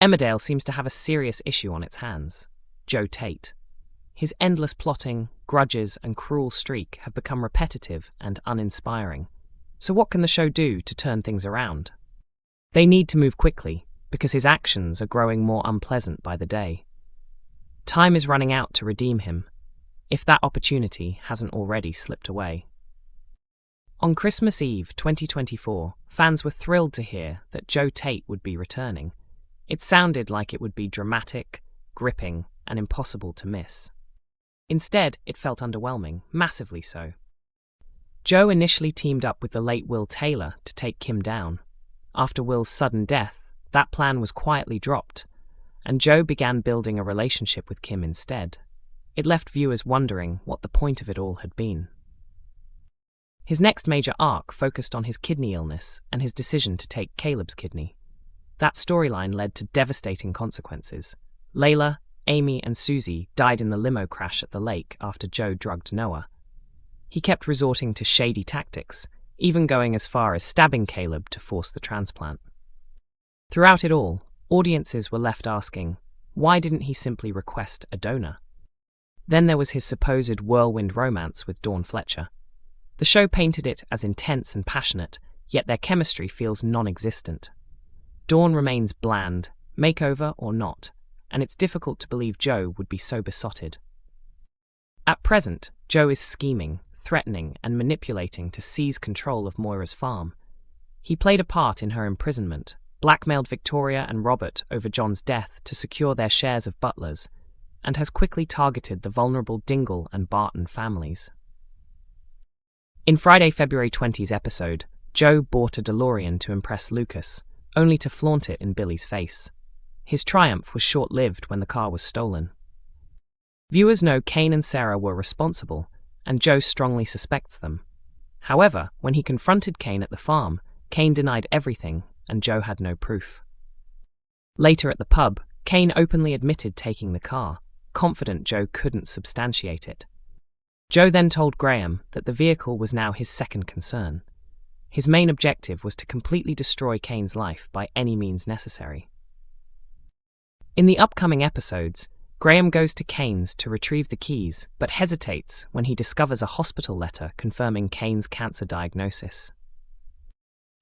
Emmerdale seems to have a serious issue on its hands: Joe Tate. His endless plotting, grudges, and cruel streak have become repetitive and uninspiring. So what can the show do to turn things around? They need to move quickly, because his actions are growing more unpleasant by the day. Time is running out to redeem him, if that opportunity hasn't already slipped away. On Christmas Eve 2024, fans were thrilled to hear that Joe Tate would be returning. It sounded like it would be dramatic, gripping, and impossible to miss. Instead, it felt underwhelming, massively so. Joe initially teamed up with the late Will Taylor to take Kim down. After Will's sudden death, that plan was quietly dropped, and Joe began building a relationship with Kim instead. It left viewers wondering what the point of it all had been. His next major arc focused on his kidney illness and his decision to take Caleb's kidney. That storyline led to devastating consequences. Layla, Amy, and Susie died in the limo crash at the lake after Joe drugged Noah. He kept resorting to shady tactics, even going as far as stabbing Caleb to force the transplant. Throughout it all, audiences were left asking, why didn't he simply request a donor? Then there was his supposed whirlwind romance with Dawn Fletcher. The show painted it as intense and passionate, yet their chemistry feels non-existent. Dawn remains bland, makeover or not, and it's difficult to believe Joe would be so besotted. At present, Joe is scheming, threatening, and manipulating to seize control of Moira's farm. He played a part in her imprisonment, blackmailed Victoria and Robert over John's death to secure their shares of butlers, and has quickly targeted the vulnerable Dingle and Barton families. In Friday, February 20's episode, Joe bought a DeLorean to impress Lucas, only to flaunt it in Billy's face. His triumph was short-lived when the car was stolen. Viewers know Cain and Sarah were responsible, and Joe strongly suspects them. However, when he confronted Cain at the farm, Cain denied everything, and Joe had no proof. Later at the pub, Cain openly admitted taking the car, confident Joe couldn't substantiate it. Joe then told Graham that the vehicle was now his second concern. His main objective was to completely destroy Cain's life by any means necessary. In the upcoming episodes, Graham goes to Cain's to retrieve the keys, but hesitates when he discovers a hospital letter confirming Cain's cancer diagnosis.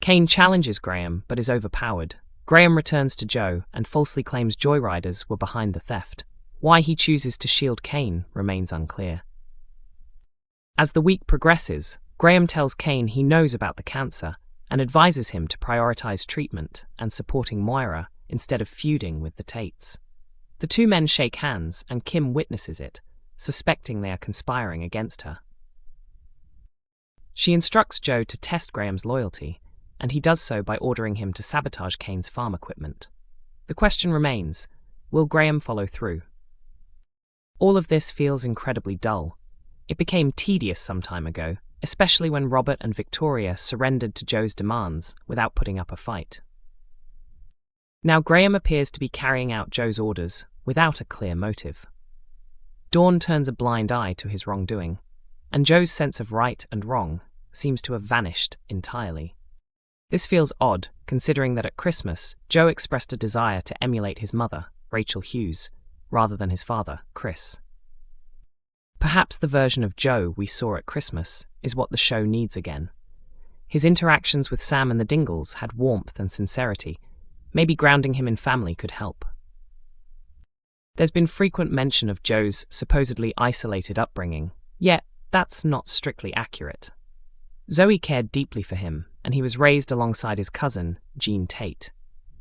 Cain challenges Graham, but is overpowered. Graham returns to Joe and falsely claims joyriders were behind the theft. Why he chooses to shield Cain remains unclear. As the week progresses, Graham tells Cain he knows about the cancer and advises him to prioritize treatment and supporting Moira instead of feuding with the Tates. The two men shake hands and Kim witnesses it, suspecting they are conspiring against her. She instructs Joe to test Graham's loyalty, and he does so by ordering him to sabotage Cain's farm equipment. The question remains, will Graham follow through? All of this feels incredibly dull. It became tedious some time ago, especially when Robert and Victoria surrendered to Joe's demands without putting up a fight. Now Graham appears to be carrying out Joe's orders without a clear motive. Dawn turns a blind eye to his wrongdoing, and Joe's sense of right and wrong seems to have vanished entirely. This feels odd, considering that at Christmas, Joe expressed a desire to emulate his mother, Rachel Hughes, rather than his father, Chris. Perhaps the version of Joe we saw at Christmas is what the show needs again. His interactions with Sam and the Dingles had warmth and sincerity. Maybe grounding him in family could help. There's been frequent mention of Joe's supposedly isolated upbringing, yet that's not strictly accurate. Zoe cared deeply for him, and he was raised alongside his cousin, Joe Tate.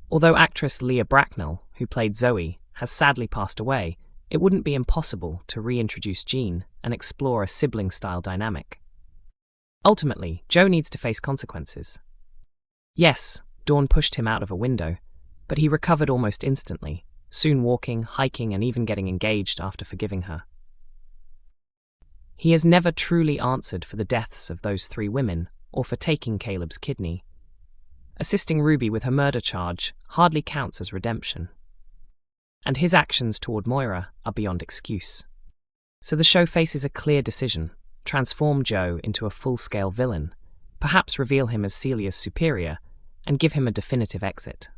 Although actress Leah Bracknell, who played Zoe, has sadly passed away, it wouldn't be impossible to reintroduce Jean and explore a sibling-style dynamic. Ultimately, Joe needs to face consequences. Yes, Dawn pushed him out of a window, but he recovered almost instantly, soon walking, hiking, and even getting engaged after forgiving her. He has never truly answered for the deaths of those 3 women or for taking Caleb's kidney. Assisting Ruby with her murder charge hardly counts as redemption. And his actions toward Moira are beyond excuse. So the show faces a clear decision: transform Joe into a full-scale villain, perhaps reveal him as Celia's superior, and give him a definitive exit.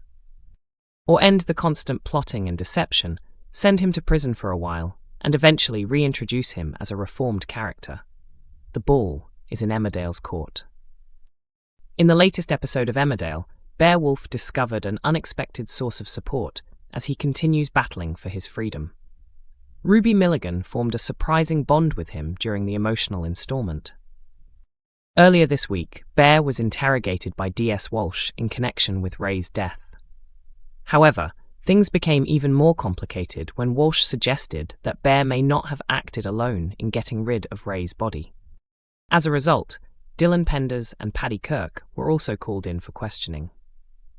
or end the constant plotting and deception, send him to prison for a while, and eventually reintroduce him as a reformed character. The ball is in Emmerdale's court. In the latest episode of Emmerdale, Beowulf discovered an unexpected source of support as he continues battling for his freedom. Ruby Milligan formed a surprising bond with him during the emotional installment. Earlier this week, Bear was interrogated by D.S. Walsh in connection with Ray's death. However, things became even more complicated when Walsh suggested that Bear may not have acted alone in getting rid of Ray's body. As a result, Dylan Penders and Paddy Kirk were also called in for questioning.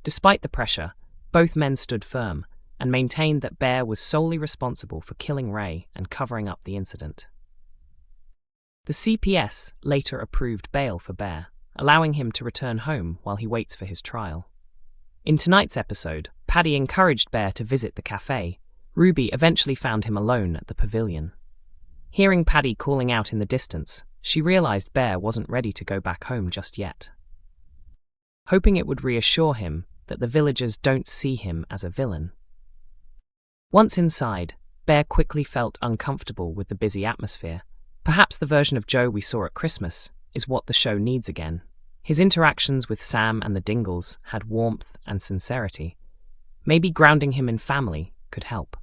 Despite the pressure, both men stood firm and maintained that Bear was solely responsible for killing Ray and covering up the incident. The CPS later approved bail for Bear, allowing him to return home while he waits for his trial. In tonight's episode, Paddy encouraged Bear to visit the cafe. Ruby eventually found him alone at the pavilion. Hearing Paddy calling out in the distance, she realized Bear wasn't ready to go back home just yet. Hoping it would reassure him that the villagers don't see him as a villain. Once inside, Bear quickly felt uncomfortable with the busy atmosphere. Perhaps the version of Joe we saw at Christmas is what the show needs again. His interactions with Sam and the Dingles had warmth and sincerity. Maybe grounding him in family could help.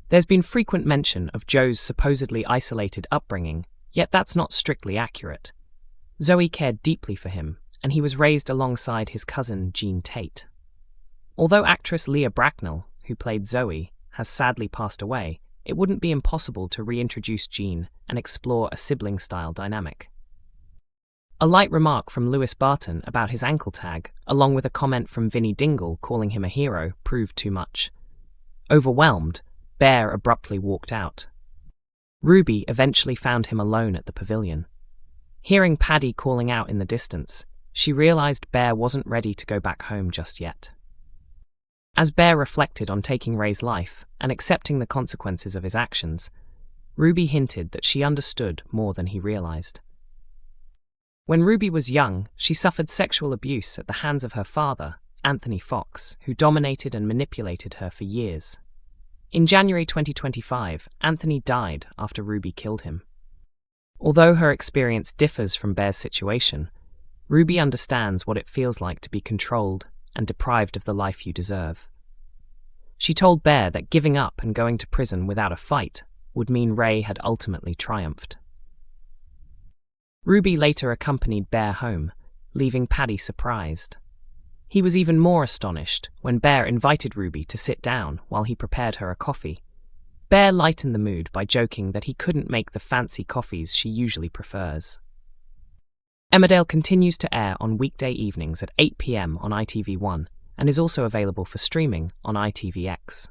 There's been frequent mention of Joe's supposedly isolated upbringing, yet that's not strictly accurate. Zoe cared deeply for him, and he was raised alongside his cousin Joe Tate. Although actress Leah Bracknell, who played Zoe, has sadly passed away, it wouldn't be impossible to reintroduce Jean and explore a sibling-style dynamic. A light remark from Lewis Barton about his ankle tag, along with a comment from Cain Dingle calling him a hero, proved too much. Overwhelmed, Bear abruptly walked out. Ruby eventually found him alone at the pavilion. Hearing Paddy calling out in the distance, she realized Bear wasn't ready to go back home just yet. As Bear reflected on taking Ray's life and accepting the consequences of his actions, Ruby hinted that she understood more than he realized. When Ruby was young, she suffered sexual abuse at the hands of her father, Anthony Fox, who dominated and manipulated her for years. In January 2025, Anthony died after Ruby killed him. Although her experience differs from Bear's situation, Ruby understands what it feels like to be controlled and deprived of the life you deserve. She told Bear that giving up and going to prison without a fight would mean Ray had ultimately triumphed. Ruby later accompanied Bear home, leaving Paddy surprised. He was even more astonished when Bear invited Ruby to sit down while he prepared her a coffee. Bear lightened the mood by joking that he couldn't make the fancy coffees she usually prefers. Emmerdale continues to air on weekday evenings at 8 p.m. on ITV1 and is also available for streaming on ITVX.